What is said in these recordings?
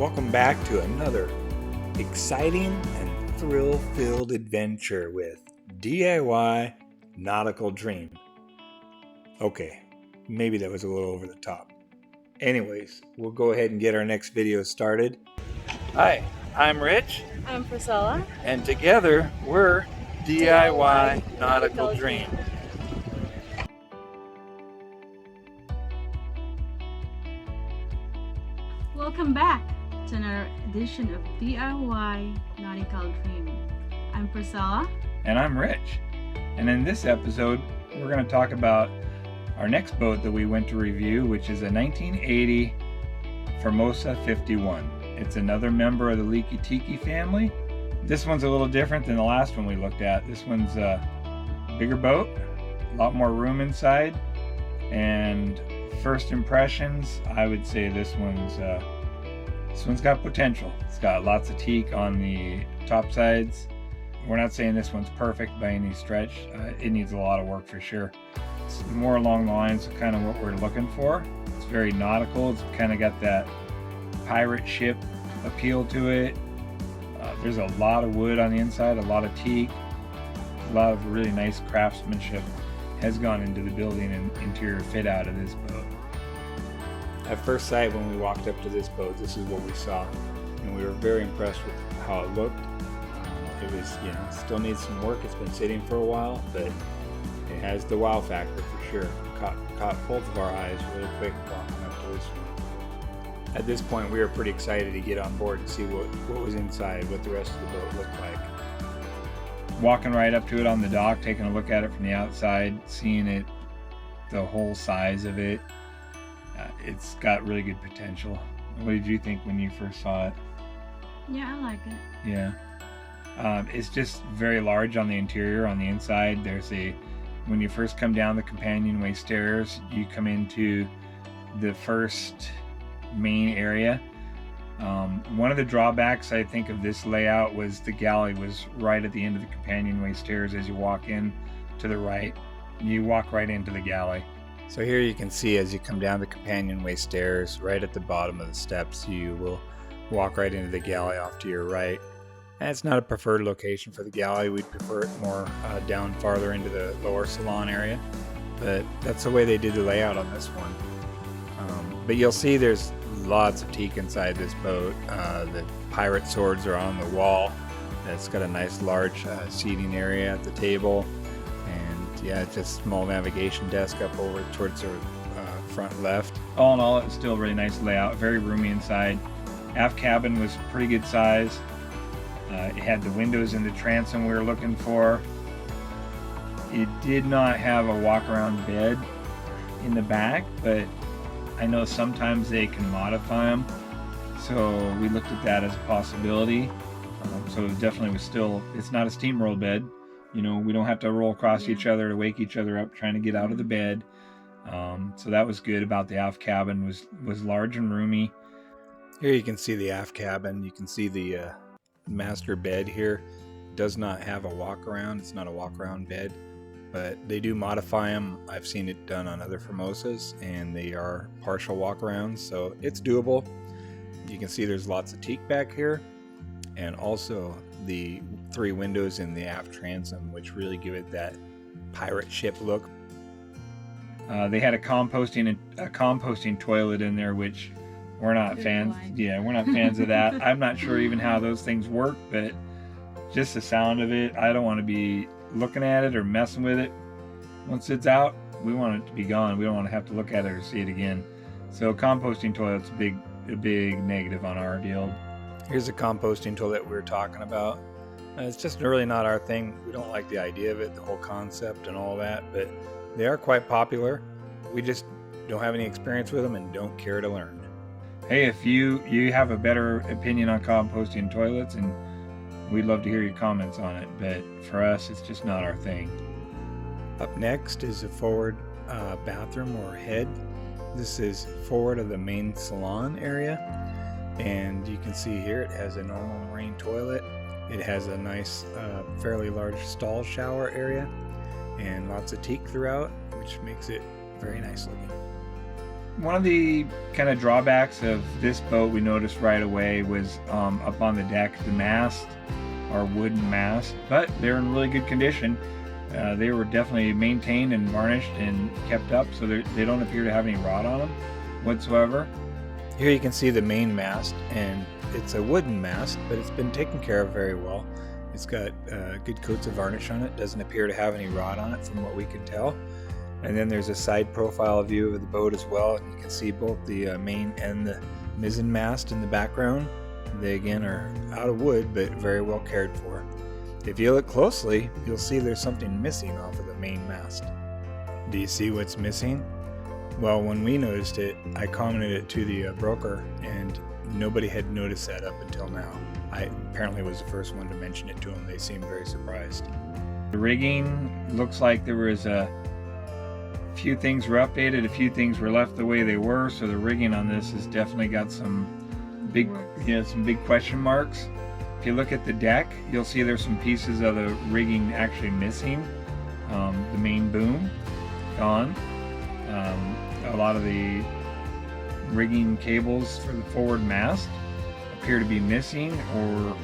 Welcome back to another exciting and thrill-filled adventure with DIY Nautical Dream. Okay, maybe that was a little over the top. Anyways, we'll go ahead and get our next video started. Hi, I'm Rich. I'm Priscilla. And together we're DIY Nautical Dream. Welcome back to another edition of DIY Nautical Dream. I'm Priscilla. And I'm Rich. And in this episode, we're going to talk about our next boat that we went to review, which is a 1980 Formosa 51. It's another member of the Leaky Teaky family. This one's a little different than the last one we looked at. This one's a bigger boat, a lot more room inside, and first impressions, I would say this one's got potential. It's got lots of teak on the top sides. We're not saying this one's perfect by any stretch. It needs a lot of work for sure. It's more along the lines of kind of what we're looking for. It's very nautical. It's kind of got that pirate ship appeal to it. There's a lot of wood on the inside, a lot of teak, a lot of really nice craftsmanship has gone into the building and interior fit out of this boat. At first sight, when we walked up to this boat, this is what we saw, and we were very impressed with how it looked. It was, still needs some work. It's been sitting for a while, but it has the wow factor for sure. Caught both of our eyes really quick walking up to this one. At this point, we were pretty excited to get on board and see what was inside, what the rest of the boat looked like. Walking right up to it on the dock, taking a look at it from the outside, seeing it, the whole size of it, it's got really good potential. What did you think when you first saw it? Yeah, I like it. Yeah. It's just very large on the interior. On the inside, when you first come down the companionway stairs, you come into the first main area. One of the drawbacks, I think, of this layout was the galley was right at the end of the companionway stairs. As you walk in to the right, you walk right into the galley. So here you can see, as you come down the companionway stairs, right at the bottom of the steps, you will walk right into the galley off to your right. And it's not a preferred location for the galley. We'd prefer it more down farther into the lower salon area, but that's the way they did the layout on this one. But you'll see there's lots of teak inside this boat. The pirate swords are on the wall. It's got a nice large seating area at the table, and just a small navigation desk up over towards the front left. All in all, it's still a really nice layout, very roomy inside. Aft cabin was pretty good size. It had the windows in the transom we were looking for. It did not have a walk-around bed in the back, but I know sometimes they can modify them, so we looked at that as a possibility. So it definitely was still, it's not a steamroll bed. We don't have to roll across each other to wake each other up trying to get out of the bed. So that was good about the aft cabin, was large and roomy. Here you can see the aft cabin. You can see the master bed here. It does not have a walk around. It's not a walk around bed, but they do modify them. I've seen it done on other Formosas, and they are partial walk arounds, so it's doable. You can see there's lots of teak back here, and also the 3 windows in the aft transom, which really give it that pirate ship look. They had a composting toilet in there, which we're not fans. Yeah, we're not fans of that. I'm not sure even how those things work, but just the sound of it, I don't want to be looking at it or messing with it. Once it's out, we want it to be gone. We don't want to have to look at it or see it again. So composting toilet's a big negative on our deal. Here's a composting toilet we were talking about. It's just really not our thing. We don't like the idea of it, the whole concept and all that, but they are quite popular. We just don't have any experience with them and don't care to learn. Hey, if you have a better opinion on composting toilets, and we'd love to hear your comments on it, but for us, it's just not our thing. Up next is a forward bathroom or head. This is forward of the main salon area, and you can see here it has a normal marine toilet. It has a nice, fairly large stall shower area, and lots of teak throughout, which makes it very nice looking. One of the kind of drawbacks of this boat we noticed right away was up on the deck, the mast, our wooden mast, but they're in really good condition. They were definitely maintained and varnished and kept up, so they don't appear to have any rot on them whatsoever. Here you can see the main mast, and it's a wooden mast, but it's been taken care of very well. It's got good coats of varnish on it. Doesn't appear to have any rot on it from what we can tell. And then there's a side profile view of the boat as well. You can see both the main and the mizzen mast in the background. They again are out of wood, but very well cared for. If you look closely, you'll see there's something missing off of the main mast. Do you see what's missing? Well, when we noticed it, I commented it to the broker, and nobody had noticed that up until now. I apparently was the first one to mention it to them. They seemed very surprised. The rigging looks like there was a few things were updated, a few things were left the way they were, so the rigging on this has definitely got some big question marks. If you look at the deck, you'll see there's some pieces of the rigging actually missing. The main boom gone. A lot of the rigging cables for the forward mast appear to be missing or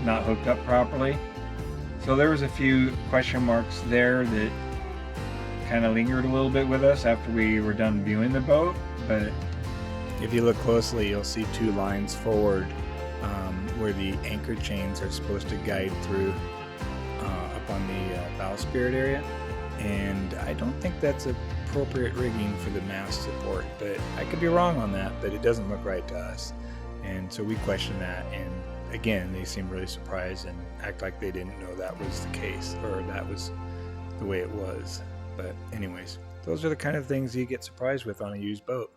not hooked up properly. So there was a few question marks there that kind of lingered a little bit with us after we were done viewing the boat, but if you look closely, you'll see two lines forward where the anchor chains are supposed to guide through up on the bowsprit area, and I don't think that's appropriate rigging for the mast support, but I could be wrong on that, but it doesn't look right to us, and so we questioned that, and again, they seemed really surprised and act like they didn't know that was the case, or that was the way it was. But anyways, those are the kind of things you get surprised with on a used boat.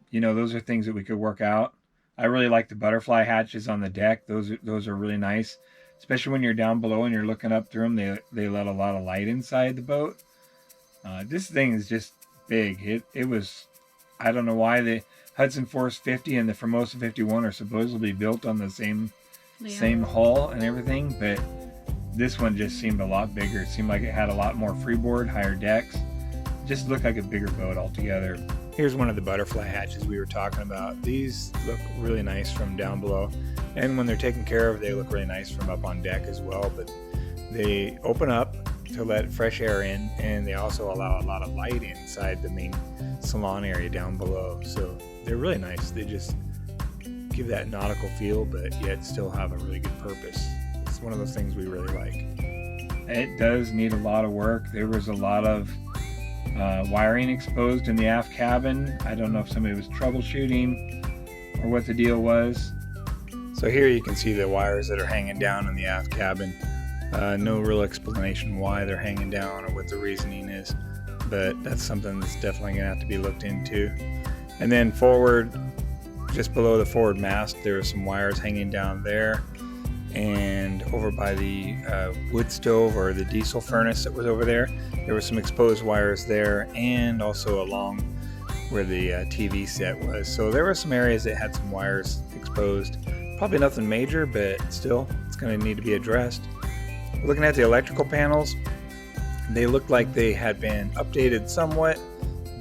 You know, those are things that we could work out. I really like the butterfly hatches on the deck. Those are really nice, especially when you're down below and you're looking up through them. They let a lot of light inside the boat. This thing is just big. It was, I don't know why the Hudson Force 50 and the Formosa 51 are supposedly built on the same hull and everything, but this one just seemed a lot bigger. It seemed like it had a lot more freeboard, higher decks. It just looked like a bigger boat altogether. Here's one of the butterfly hatches we were talking about. These look really nice from down below, and when they're taken care of, they look really nice from up on deck as well, but they open up to let fresh air in, and they also allow a lot of light inside the main salon area down below, so they're really nice. They just give that nautical feel, but yet still have a really good purpose. It's one of those things we really like. It does need a lot of work. There was a lot of wiring exposed in the aft cabin. I don't know if somebody was troubleshooting or what the deal was. So here you can see the wires that are hanging down in the aft cabin. No real explanation why they're hanging down or what the reasoning is, but that's something that's definitely going to have to be looked into. And then forward, just below the forward mast, there are some wires hanging down there. And over by the wood stove or the diesel furnace that was over there were some exposed wires there, and also along where the TV set was. So there were some areas that had some wires exposed. Probably nothing major, but still, it's going to need to be addressed. Looking at the electrical panels, they looked like they had been updated somewhat,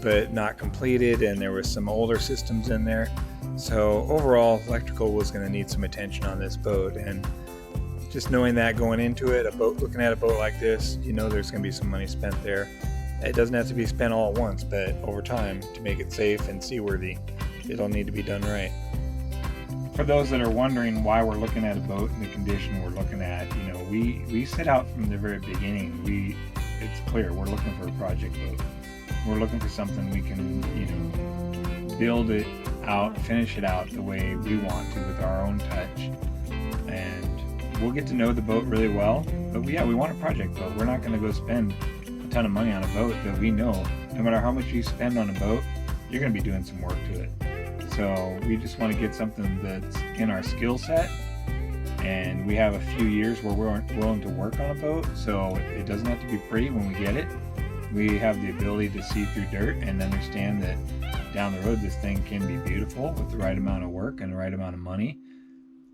but not completed, and there was some older systems in there. So overall, electrical was going to need some attention on this boat, and just knowing that going into it, looking at a boat like this, you know there's going to be some money spent there. It doesn't have to be spent all at once, but over time, to make it safe and seaworthy, it'll need to be done right. For those that are wondering why we're looking at a boat in the condition we're looking at, you know, we set out from the very beginning. It's clear we're looking for a project boat. We're looking for something we can, you know, build it out, finish it out the way we want to with our own touch, and we'll get to know the boat really well. But we want a project boat. We're not going to go spend a ton of money on a boat that we know no matter how much you spend on a boat, you're going to be doing some work to it. So we just want to get something that's in our skill set, and we have a few years where we're willing to work on a boat, so it doesn't have to be pretty when we get it. We have the ability to see through dirt and understand that down the road this thing can be beautiful with the right amount of work and the right amount of money.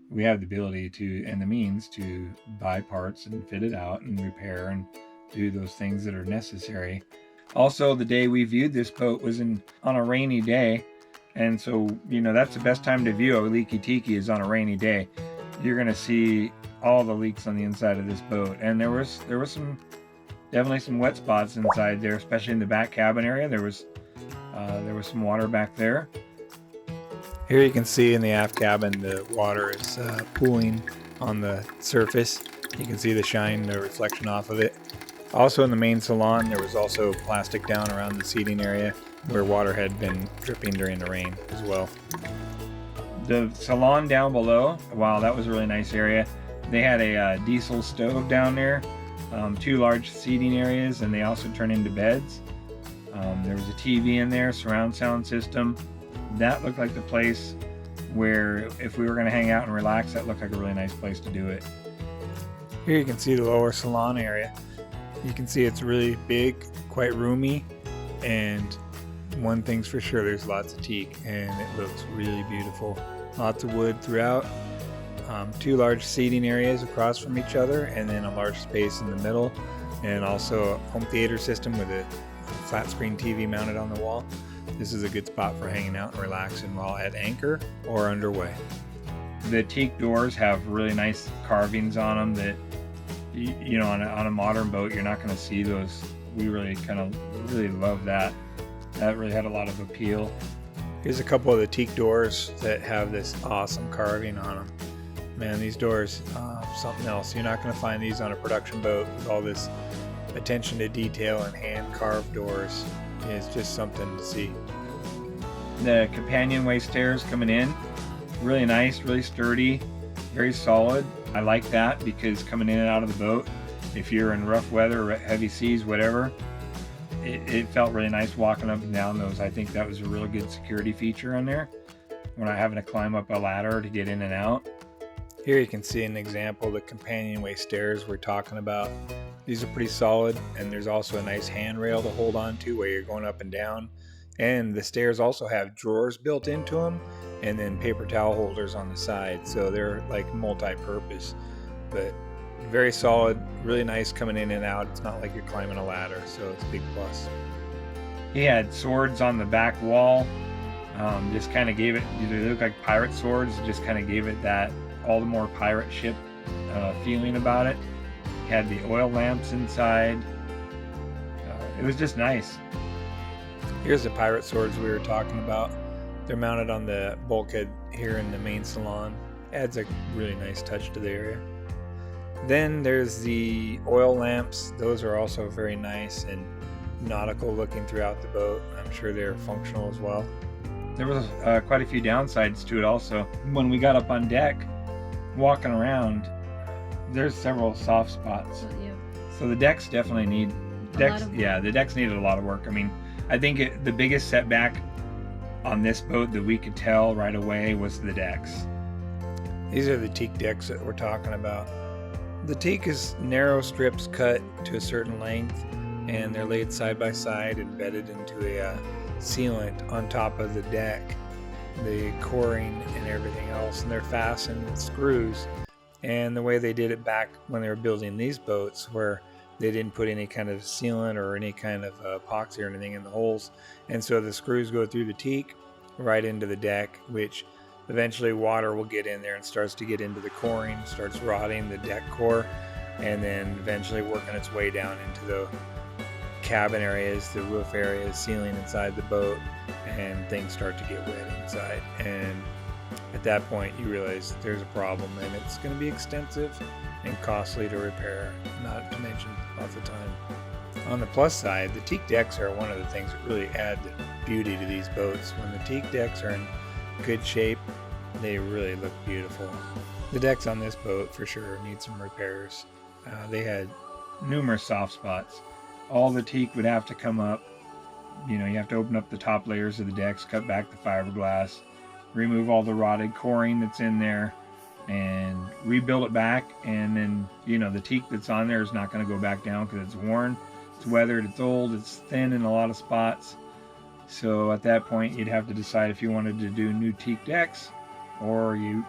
We have the ability to and the means to buy parts and fit it out and repair and do those things that are necessary Also, the day we viewed this boat was on a rainy day, and so that's the best time to view a Leaky Teaky is on a rainy day. You're gonna see all the leaks on the inside of this boat, and there was definitely some wet spots inside there, especially in the back cabin area. There was some water back there. Here you can see in the aft cabin the water is pooling on the surface. You can see the shine, the reflection off of it. Also in the main salon, there was also plastic down around the seating area where water had been dripping during the rain as well. The salon down below, wow, that was a really nice area. They had a diesel stove down there, 2 large seating areas, and they also turn into beds. There was a TV in there, surround sound system. That looked like the place where if we were going to hang out and relax, that looked like a really nice place to do it. Here you can see the lower salon area. You can see it's really big, quite roomy, and one thing's for sure, there's lots of teak, and it looks really beautiful. Lots of wood throughout. 2 large seating areas across from each other, and then a large space in the middle, and also a home theater system with a flat screen TV mounted on the wall. This is a good spot for hanging out and relaxing while at anchor or underway. The teak doors have really nice carvings on them that, on a modern boat, you're not going to see those. We really love that. That really had a lot of appeal. Here's a couple of the teak doors that have this awesome carving on them. Man, these doors, something else. You're not going to find these on a production boat with all this attention to detail and hand carved doors. It's just something to see. The companionway stairs coming in, really nice, really sturdy, very solid. I like that because coming in and out of the boat, if you're in rough weather, heavy seas, whatever, it felt really nice walking up and down those. I think that was a really good security feature on there. We're not having to climb up a ladder to get in and out. Here you can see an example of the companionway stairs we're talking about. These are pretty solid, and there's also a nice handrail to hold on to where you're going up and down. And the stairs also have drawers built into them, and then paper towel holders on the side, so they're like multi-purpose. But very solid, really nice coming in and out. It's not like you're climbing a ladder, so it's a big plus. He had swords on the back wall. Just kind of gave it, they look like pirate swords, just kind of gave it that all the more pirate ship feeling about it. Had the oil lamps inside. It was just nice. Here's the pirate swords we were talking about. They're mounted on the bulkhead here in the main salon. Adds a really nice touch to the area. Then there's the oil lamps. Those are also very nice and nautical looking throughout the boat. I'm sure they're functional as well. There was quite a few downsides to it also. When we got up on deck, walking around, there's several soft spots. So the decks definitely need the decks needed a lot of work. I mean, I think the biggest setback on this boat that we could tell right away was the decks. These are the teak decks that we're talking about. The teak is narrow strips cut to a certain length, and they're laid side by side and bedded into a sealant on top of the deck, the coring and everything else, and they're fastened with screws. And the way they did it back when they were building these boats, where they didn't put any kind of sealant or any kind of epoxy or anything in the holes, and so the screws go through the teak right into the deck, which eventually water will get in there and starts to get into the coring, starts rotting the deck core, and then eventually working its way down into the cabin areas, the roof areas, ceiling inside the boat, and things start to get wet inside. And at that point you realize there's a problem, and it's going to be extensive and costly to repair, not to mention lots of time. On the plus side, the teak decks are one of the things that really add the beauty to these boats. When the teak decks are in good shape, they really look beautiful. The decks on this boat for sure need some repairs. They had numerous soft spots. All the teak would have to come up. You have to open up the top layers of the decks, cut back the fiberglass, remove all the rotted coring that's in there, and rebuild it back. And then the teak that's on there is not going to go back down because it's worn, it's weathered, it's old, it's thin in a lot of spots. So at that point you'd have to decide if you wanted to do new teak decks, or you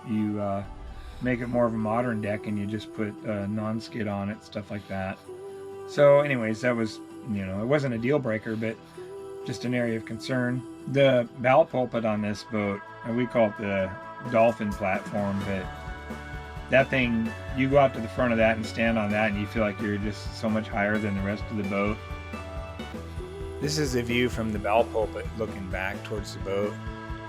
make it more of a modern deck and you just put non-skid on it, stuff like that. So anyways, that was you know, it wasn't a deal breaker, but just an area of concern. The bow pulpit on this boat, and we call it the Dolphin Platform, but that thing, you go out to the front of that and stand on that and you feel like you're just so much higher than the rest of the boat. This is a view from the bow pulpit looking back towards the boat.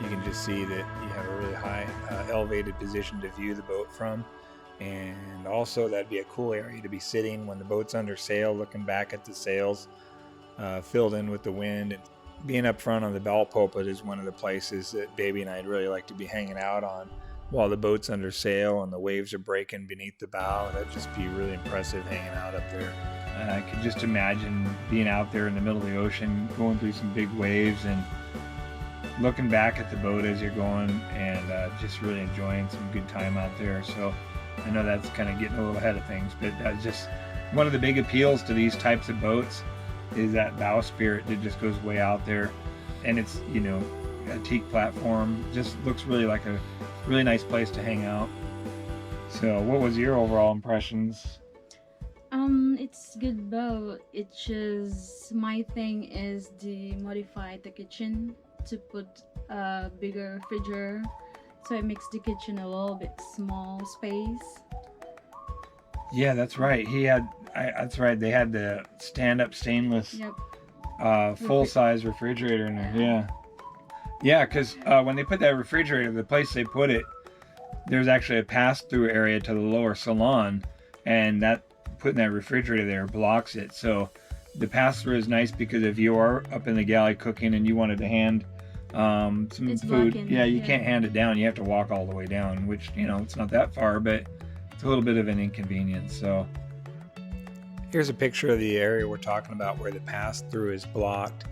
You can just see that you have a really high elevated position to view the boat from. And also that'd be a cool area to be sitting when the boat's under sail, looking back at the sails filled in with the wind. And being up front on the bow pulpit is one of the places that Baby and I'd really like to be hanging out on while the boat's under sail and the waves are breaking beneath the bow. That'd just be really impressive hanging out up there. I could just imagine being out there in the middle of the ocean, going through some big waves and looking back at the boat as you're going, and just really enjoying some good time out there. So I know that's kind of getting a little ahead of things, but that's just one of the big appeals to these types of boats is that bowsprit that just goes way out there. And it's, you know, a teak platform, just looks really like a really nice place to hang out. So what was your overall impressions? It's good boat. It's just, my thing is the modified the kitchen to put a bigger refrigerator, so it makes the kitchen a little bit small space. Yeah, that's right. That's right. They had the stand-up stainless, full-size refrigerator in there. Yeah. Yeah, because when they put that refrigerator, the place they put it, there's actually a pass-through area to the lower salon, and that putting that refrigerator there blocks it. So the pass-through is nice because if you are up in the galley cooking and you wanted to hand some It's food, blocking, you can't hand it down. You have to walk all the way down, which, you know, it's not that far, but it's a little bit of an inconvenience. So here's a picture of the area we're talking about where the pass-through is blocked.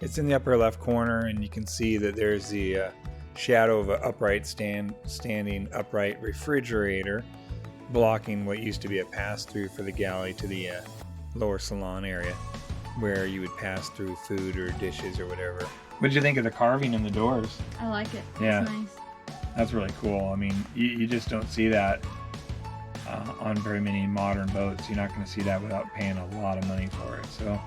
It's in the upper left corner, and you can see that there's the shadow of an standing upright refrigerator blocking what used to be a pass-through for the galley to the lower salon area where you would pass through food or dishes or whatever. What did you think of the carving in the doors? I like it. Yeah. It's nice. That's really cool. I mean, you just don't see that on very many modern boats. You're not going to see that without paying a lot of money for it. So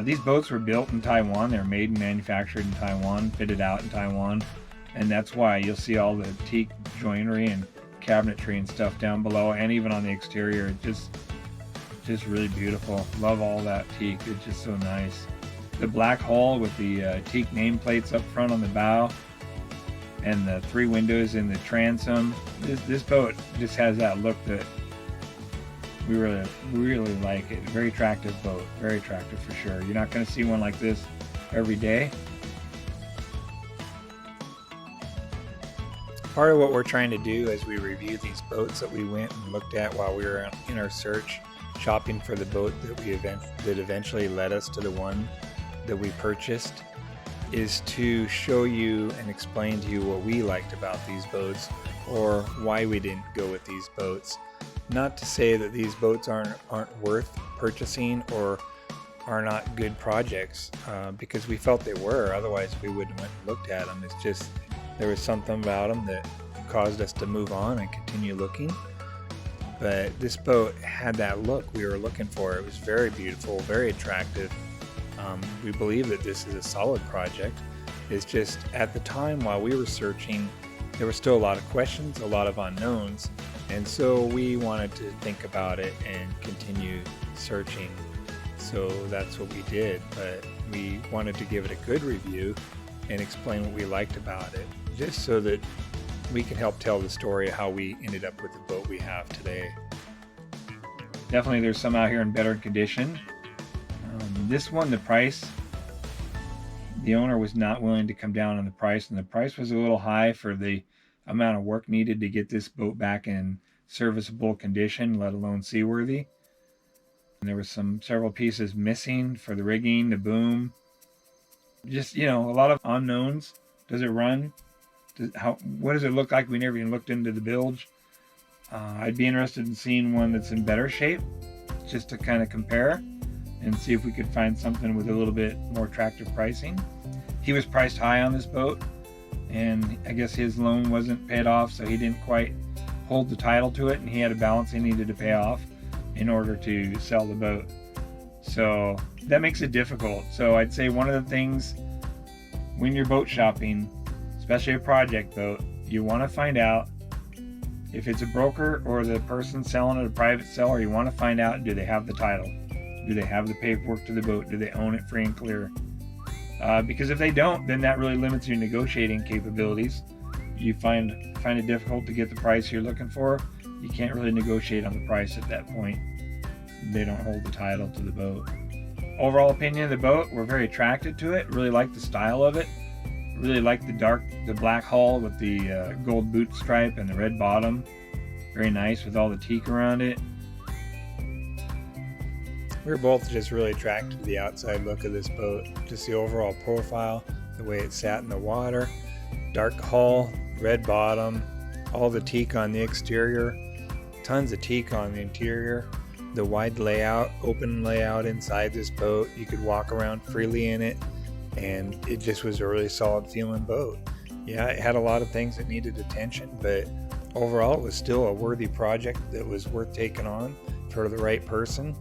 these boats were built in Taiwan. They're made and manufactured in Taiwan, fitted out in Taiwan, and that's why you'll see all the teak joinery and cabinetry and stuff down below, and even on the exterior. It's just really beautiful. Love all that teak. It's just so nice. The black hull with the teak nameplates up front on the bow, and the 3 windows in the transom. This boat just has that look that we really like it. Very attractive boat. Very attractive for sure. You're not going to see one like this every day. Part of what we're trying to do as we review these boats that we went and looked at while we were in our search, shopping for the boat that eventually led us to the one that we purchased, is to show you and explain to you what we liked about these boats or why we didn't go with these boats. Not to say that these boats aren't worth purchasing or are not good projects, because we felt they were. Otherwise, we wouldn't have went and looked at them. It's just there was something about them that caused us to move on and continue looking. But this boat had that look we were looking for. It was very beautiful, very attractive. We believe that this is a solid project. It's just at the time while we were searching, there were still a lot of questions, a lot of unknowns, and so we wanted to think about it and continue searching. So that's what we did, but we wanted to give it a good review and explain what we liked about it, just so that we can help tell the story of how we ended up with the boat we have today. Definitely there's some out here in better condition. This one, the price, the owner was not willing to come down on the price, and the price was a little high for the amount of work needed to get this boat back in serviceable condition, let alone seaworthy. And there was several pieces missing for the rigging, the boom. Just, a lot of unknowns. Does it run? What does it look like? We never even looked into the bilge. I'd be interested in seeing one that's in better shape, just to kind of compare and see if we could find something with a little bit more attractive pricing. He was priced high on this boat, and I guess his loan wasn't paid off, so he didn't quite hold the title to it, and he had a balance he needed to pay off in order to sell the boat. So that makes it difficult. So I'd say one of the things when you're boat shopping, especially a project boat, you want to find out if it's a broker or the person selling it, a private seller. You want to find out, do they have the title? Do they have the paperwork to the boat? Do they own it free and clear? Because if they don't, then that really limits your negotiating capabilities. You find it difficult to get the price you're looking for. You can't really negotiate on the price at that point. They don't hold the title to the boat. Overall opinion of the boat, we're very attracted to it. Really like the style of it. Really like the black hull with the gold boot stripe and the red bottom. Very nice with all the teak around it. We were both just really attracted to the outside look of this boat. Just the overall profile, the way it sat in the water. Dark hull, red bottom, all the teak on the exterior, tons of teak on the interior. The wide layout, open layout inside this boat. You could walk around freely in it, and it just was a really solid feeling boat. Yeah, it had a lot of things that needed attention, but overall it was still a worthy project that was worth taking on for the right person.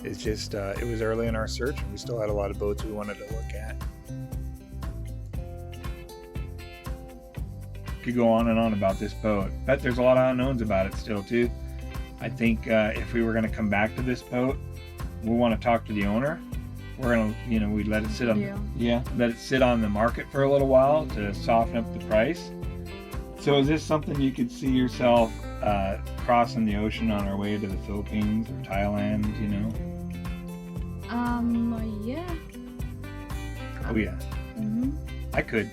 It's just, it was early in our search, and we still had a lot of boats we wanted to look at. Could go on and on about this boat, but there's a lot of unknowns about it still too. I think if we were going to come back to this boat, we'll want to talk to the owner. We're going to, we let it sit on, let it sit on the market for a little while to soften up the price. So is this something you could see yourself crossing the ocean on our way to the Philippines or Thailand, Yeah. Oh yeah. Mm-hmm. I could,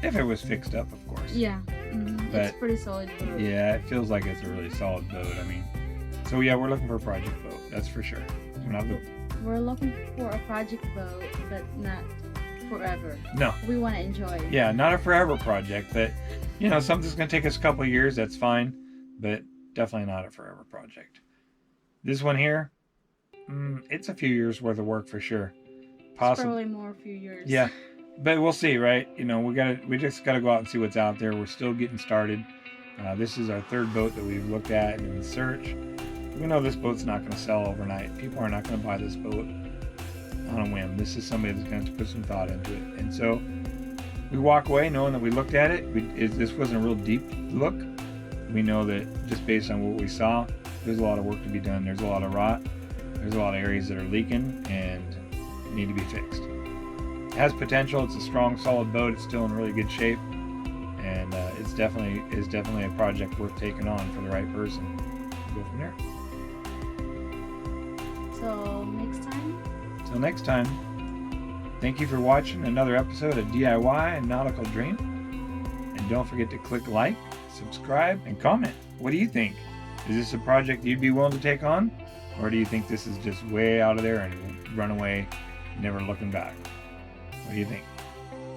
if it was fixed up, of course. Yeah. Mm-hmm. But it's pretty solid boat. Yeah, it feels like it's a really solid boat. So yeah, we're looking for a project boat, that's for sure. We're looking for a project boat, but not forever. No. We want to enjoy. Yeah, not a forever project, but something's going to take us a couple of years, that's fine, but definitely not a forever project. This one here, it's a few years worth of work for sure. Probably more a few years. Yeah, but we'll see, right? We just gotta go out and see what's out there. We're still getting started. This is our third boat that we've looked at in the search. We know this boat's not going to sell overnight. People are not going to buy this boat on a whim. This is somebody that's going to have to put some thought into it. And so we walk away knowing that we looked at it. This wasn't a real deep look. We know that just based on what we saw, there's a lot of work to be done. There's a lot of rot. There's a lot of areas that are leaking and need to be fixed. It has potential. It's a strong, solid boat. It's still in really good shape. And it's definitely a project worth taking on for the right person. We'll go from there. So next time. Till next time. Thank you for watching another episode of DIY and Nautical Dream. And don't forget to click like, subscribe, and comment. What do you think? Is this a project you'd be willing to take on? Or do you think this is just way out of there and run away, never looking back? What do you think?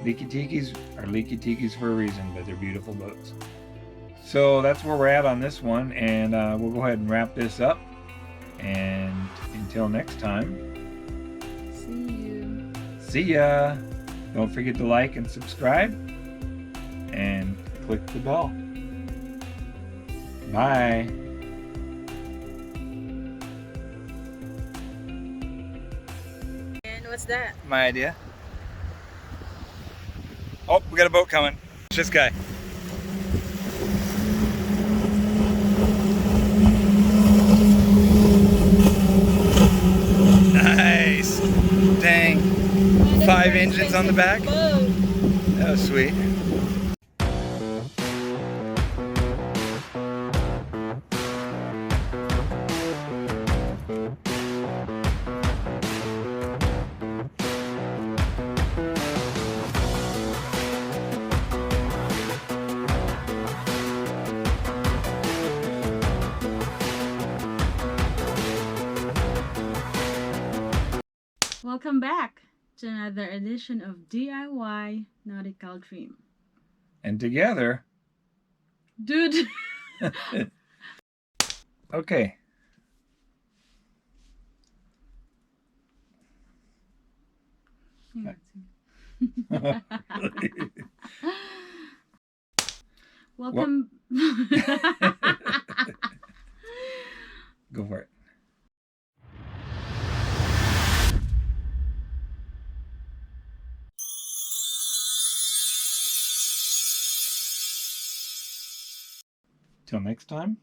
Leaky Teakies are Leaky Teakies for a reason, but they're beautiful boats. So that's where we're at on this one, and we'll go ahead and wrap this up. And until next time, see you. See ya. Don't forget to like and subscribe, and click the bell. Bye. And what's that? My idea. Oh, we got a boat coming. It's this guy. Nice. Dang. 5 engines on the back. That was sweet. Welcome back to another edition of DIY Nautical Dream. And together, dude. Okay. Welcome. Go for it. Till next time.